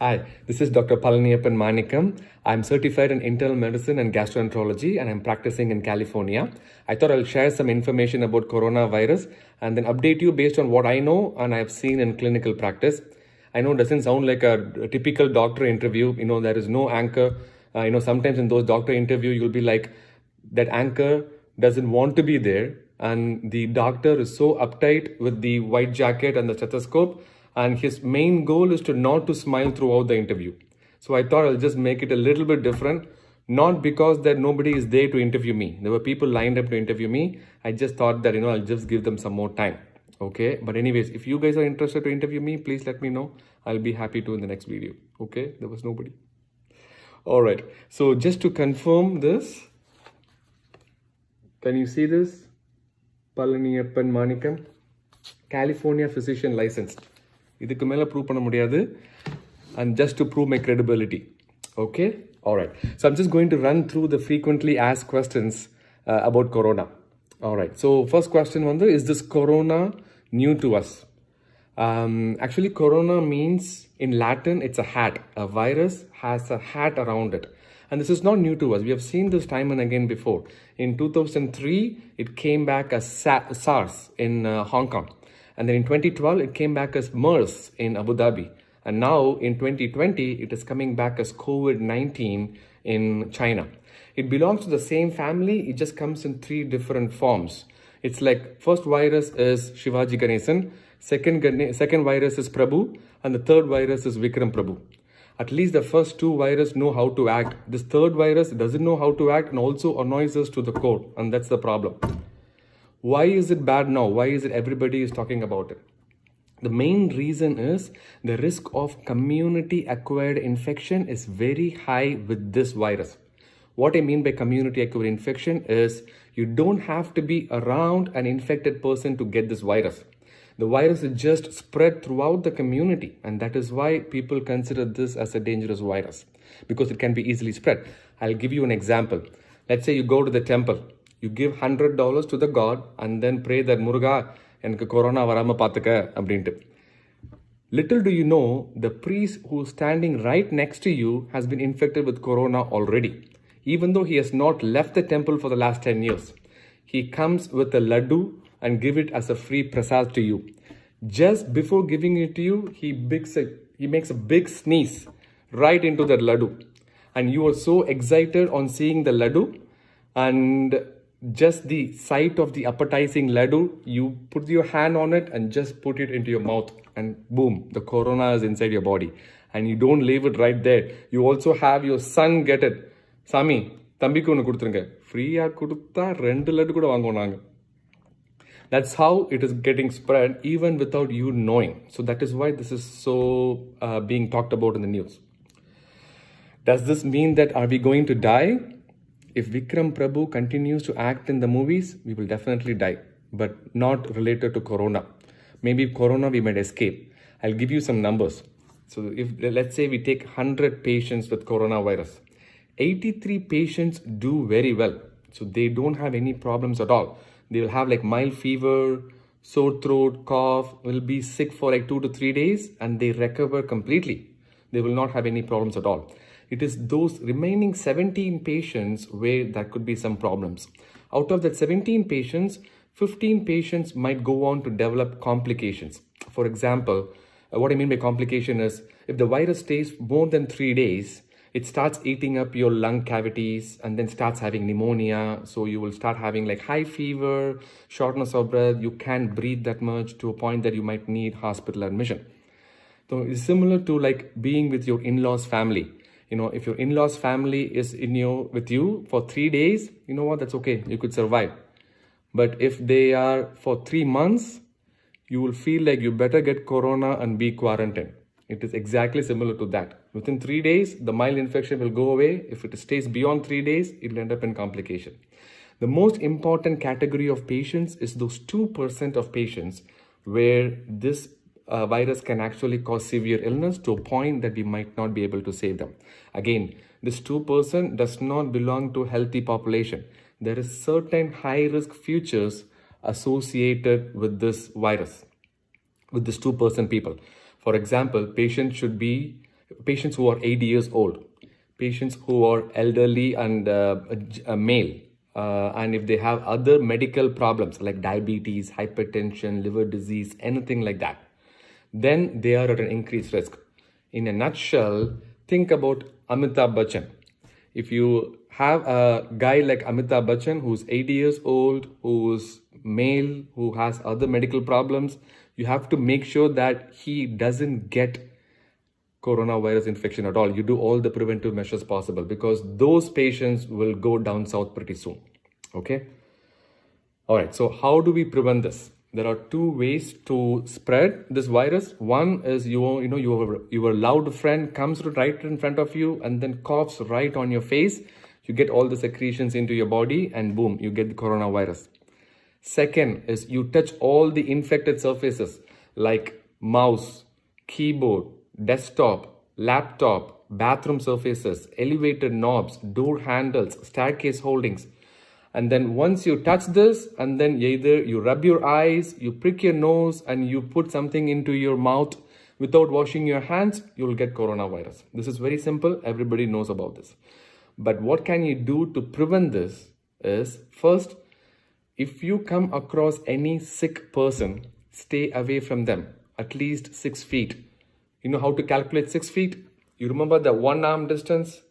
Hi, this is Dr. Palaniyappan Manikam. I'm certified in internal medicine and gastroenterology, and I'm practicing in California. I thought I'll share some information about coronavirus and then update you based on what I know and I've seen in clinical practice. I know it doesn't sound like a typical doctor interview. There is no anchor. Sometimes in those doctor interview, you'll be like, that anchor doesn't want to be there, and the doctor is so uptight with the white jacket and the stethoscope, and his main goal is to not to smile throughout the interview. So I thought I'll just make it a little bit different, not because that nobody is there to interview me. There were people lined up to interview me. I just thought that I'll just give them some more time. Okay, but anyways, if you guys are interested to interview me, please let me know. I'll be happy to in the next video. Okay, there was nobody. All right, so just to confirm this, can you see this? Palaniyappan Manikam, California physician licensed. இதுக்கு மேல prove பண்ண முடியாது, and just to prove my credibility. Okay, all right. So I'm just going to run through the frequently asked questions about corona. All right. So first question is this corona new to us? Actually, corona means in Latin it's a hat. A virus has a hat around it. And this is not new to us. We have seen this time and again before. In 2003, it came back as SARS in Hong Kong. And then in 2012, it came back as MERS in Abu Dhabi. And now in 2020, it is coming back as COVID-19 in China. It belongs to the same family. It just comes in 3 different forms. It's like first virus is Shivaji Ganesan, second virus is Prabhu, and the third virus is Vikram Prabhu. At least the first 2 viruses know how to act. This third virus doesn't know how to act and also annoys us to the core. And that's the problem. Why is it bad now? Why is it everybody is talking about it? The main reason is the risk of community-acquired infection is very high with this virus. What I mean by community-acquired infection is you don't have to be around an infected person to get this virus. The virus is just spread throughout the community, and that is why people consider this as a dangerous virus, because it can be easily spread. I'll give you an example. Let's say you go to the temple, you give $100 to the god and then pray that Muruga enakku corona varama paathuka abdintu. Little do you know, the priest who's standing right next to you has been infected with corona already, even though he has not left the temple for the last 10 years. He comes with a laddu and give it as a free prasad to you. Just before giving it to you, he makes a big sneeze right into that laddu. And you are so excited on seeing the laddu, and just the sight of the appetizing laddu, you put your hand on it and just put it into your mouth, and boom, the corona is inside your body. And you don't leave it right there. You also have your son get it. Sami, தம்பிக்கு ஒன்று கொடுத்துருங்க, ஃப்ரீயாக கொடுத்தா 2 லட்டு கூட வாங்குவோம் நாங்கள். That's how it is getting spread even without you knowing. So that is why this is so being talked about in the news. Does this mean that are we going to die? If Vikram Prabhu continues to act in the movies, we will definitely die, but not related to corona. Maybe corona we might escape. I'll give you some numbers. So if let's say we take 100 patients with coronavirus, 83 patients do very well. So they don't have any problems at all. They will have like mild fever, sore throat, cough, will be sick for like 2 to 3 days, and they recover completely. They will not have any problems at all. It is those remaining 17 patients where there could be some problems. Out of that 17 patients, 15 patients might go on to develop complications. For example, what I mean by complication is if the virus stays more than 3 days, it starts eating up your lung cavities and then starts having pneumonia. So you will start having like high fever, shortness of breath. You can't breathe that much to a point that you might need hospital admission. So it's similar to like being with your in-laws family. If your in-laws family is with you for 3 days, you know what, that's okay. You could survive. But if they are for 3 months, you will feel like you better get corona and be quarantined. It is exactly similar to that. Within 3 days, the mild infection will go away. If it stays beyond 3 days, it will end up in complication. The most important category of patients is those 2% of patients where this virus can actually cause severe illness to a point that we might not be able to save them. Again, this 2% does not belong to healthy population. There is certain high-risk features associated with this virus, with this 2% people. For example, patients should be patients who are 80 years old, patients who are elderly and male, and if they have other medical problems like diabetes, hypertension, liver disease, anything like that, then they are at an increased risk. In a nutshell, think about Amitabh Bachchan. If you have a guy like Amitabh Bachchan who's 80 years old, who's male, who has other medical problems, you have to make sure that he doesn't get coronavirus infection at all. You do all the preventive measures possible, because those patients will go down south pretty soon. Okay. All right. So how do we prevent this? There are two ways to spread this virus. One is your loud friend comes right in front of you and then coughs right on your face. You get all the secretions into your body and boom, you get the coronavirus. Second is you touch all the infected surfaces like mouse, keyboard, desktop, laptop, bathroom surfaces, elevator knobs, door handles, staircase holdings. And then once you touch this, and then either you rub your eyes, you prick your nose, and you put something into your mouth without washing your hands, you'll get coronavirus. This is very simple. Everybody knows about this. But what can you do to prevent this is, first, if you come across any sick person, stay away from them, at least 6 feet. You know how to calculate 6 feet? You remember the 1 arm distance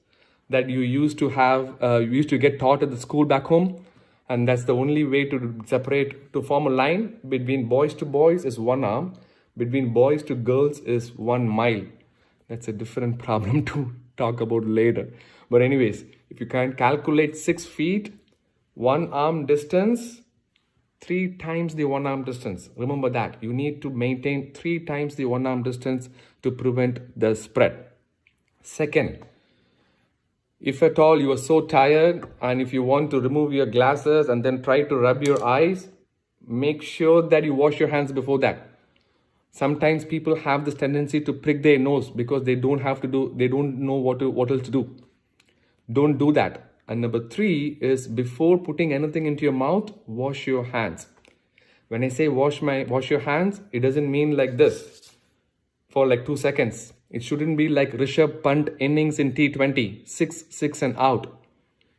that you used to have, you used to get taught at the school back home? And that's the only way to separate, to form a line between boys to boys is 1 arm, between boys to girls is 1 mile. That's a different problem to talk about later. But anyways, if you can calculate 6 feet, 1 arm distance, 3 times the 1 arm distance. Remember that. You need to maintain 3 times the 1 arm distance to prevent the spread. Second, if at all you are so tired and if you want to remove your glasses and then try to rub your eyes, make sure that you wash your hands before that. Sometimes people have this tendency to prick their nose because they don't know what else to do. Don't do that. And number 3 is, before putting anything into your mouth, wash your hands. When I say wash your hands, it doesn't mean like this for like 2 seconds. It shouldn't be like Rishabh Pant innings in T20, 6 and out.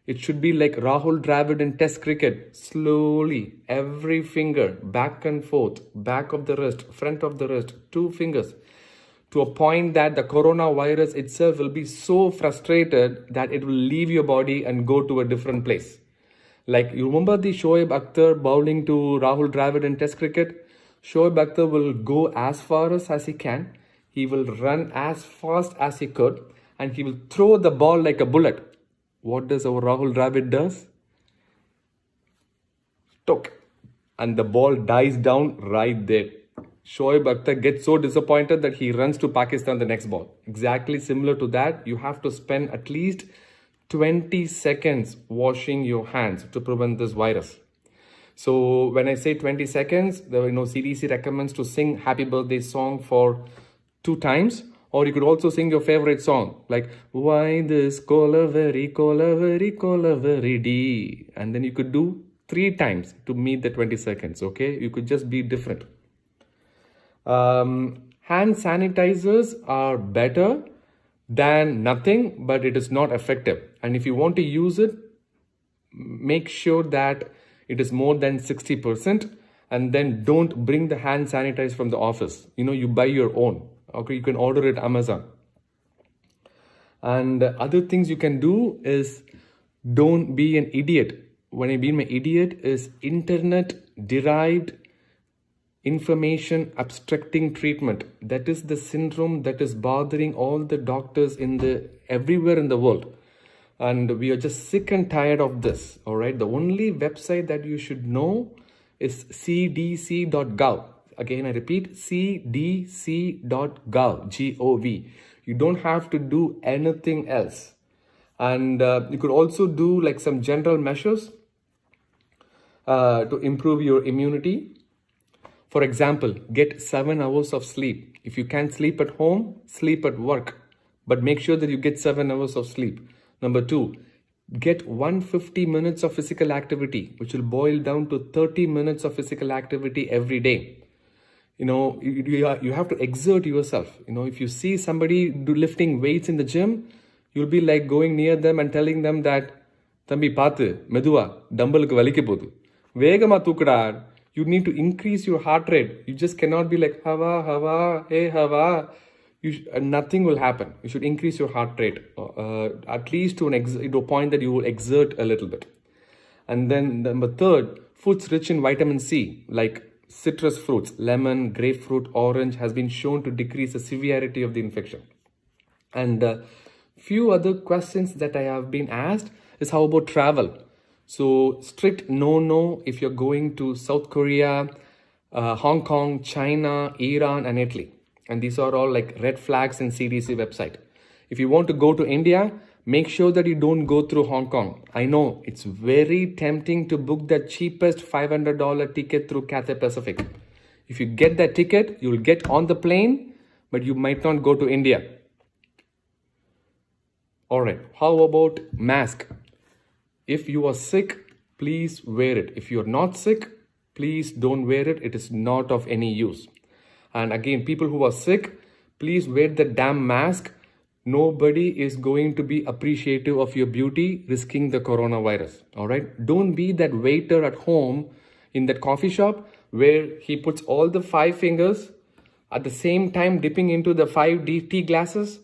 It should be like Rahul Dravid in Test cricket, slowly, every finger, back and forth, back of the wrist, front of the wrist, 2 fingers, to a point that the coronavirus itself will be so frustrated that it will leave your body and go to a different place. Like, you remember the Shoaib Akhtar bowling to Rahul Dravid in Test cricket? Shoaib Akhtar will go as far as he can. He will run as fast as he could, and he will throw the ball like a bullet. What does our Rahul Dravid does? Took. And the ball dies down right there. Shoaib Akhtar gets so disappointed that he runs to Pakistan the next ball. Exactly similar to that, you have to spend at least 20 seconds washing your hands to prevent this virus. So when I say 20 seconds, the CDC recommends to sing Happy Birthday song for 2 times, or you could also sing your favorite song like why this Kolaveri D, and then you could do 3 times to meet the 20 seconds. Okay, you could just be different. Hand sanitizers are better than nothing, but it is not effective. And if you want to use it, make sure that it is more than 60%, and then don't bring the hand sanitizer from the office. You buy your own. Okay, you can order it Amazon. And other things you can do is, don't be an idiot. When I mean by idiot is internet-derived information abstracting treatment. That is the syndrome that is bothering all the doctors everywhere in the world. And we are just sick and tired of this. All right. The only website that you should know is cdc.gov. Again, I repeat, cdc.gov, G-O-V. You don't have to do anything else. And you could also do like some general measures to improve your immunity. For example, get 7 hours of sleep. If you can't sleep at home, sleep at work. But make sure that you get 7 hours of sleep. Number 2, get 150 minutes of physical activity, which will boil down to 30 minutes of physical activity every day. you have to exert yourself. If you see somebody lifting weights in the gym, you'll be like going near them and telling them that, Thambi, paathu, medua, dumbbellukku valikka podhu. Vegama thukada. You need to increase your heart rate. You just cannot be like, hava, hey, hava. Nothing will happen. You should increase your heart rate, at least to a point that you will exert a little bit. And then number third, foods rich in vitamin C, like citrus fruits, lemon, grapefruit, orange, has been shown to decrease the severity of the infection. And few other questions that I have been asked is how about travel? So strict no if you're going to South Korea, Hong Kong, China, Iran, and Italy. And these are all like red flags in CDC website. If you want to go to India, make sure that you don't go through Hong Kong. I know it's very tempting to book the cheapest $500 ticket through Cathay Pacific. If you get that ticket, you'll get on the plane, but you might not go to India. All right, how about mask? If you are sick, please wear it. If you're not sick, please don't wear it. It is not of any use. And again, people who are sick, please wear the damn mask. Nobody is going to be appreciative of your beauty risking the coronavirus. All right. Don't be that waiter at home in that coffee shop where he puts all the 5 fingers at the same time dipping into the 5 tea glasses,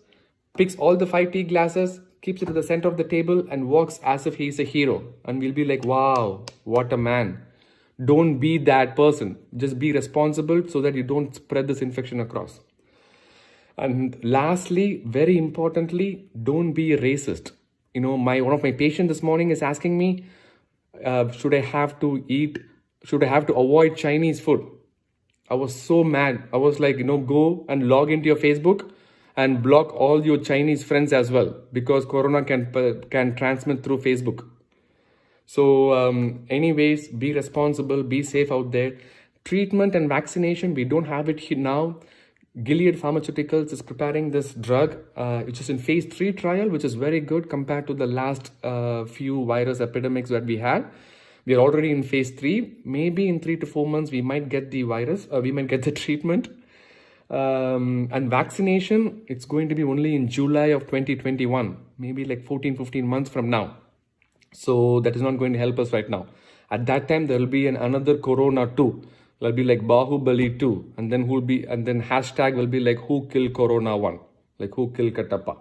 picks all the 5 tea glasses, keeps it at the center of the table and walks as if he's a hero. And we'll be like, wow, what a man. Don't be that person. Just be responsible so that you don't spread this infection across. And lastly, very importantly, don't be racist. One of my patients this morning is asking me, should I have to avoid Chinese food? I was so mad. I was like, go and log into your Facebook and block all your Chinese friends as well, because corona can transmit through Facebook. So anyways, be responsible, be safe out there. Treatment and vaccination, we don't have it here now. Gilead Pharmaceuticals is preparing this drug, which is in phase 3 trial, which is very good compared to the last few virus epidemics that we had. We are already in phase 3. Maybe in 3 to 4 months, we might get the virus, we might get the treatment. And vaccination, it's going to be only in July of 2021, maybe like 14-15 months from now. So that is not going to help us right now. At that time, there will be another Corona 2. It'll be like Bahubali 2. And then hashtag will be like who killed Corona 1? Like who killed Kattappa?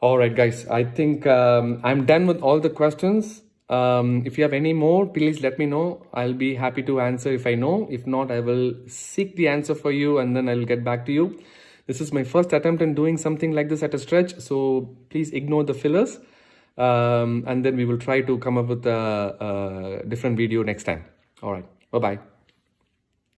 All right, guys. I think I'm done with all the questions. If you have any more, please let me know. I'll be happy to answer if I know. If not, I will seek the answer for you and then I'll get back to you. This is my first attempt in doing something like this at a stretch. So please ignore the fillers. And then we will try to come up with a different video next time. All right. Bye-bye.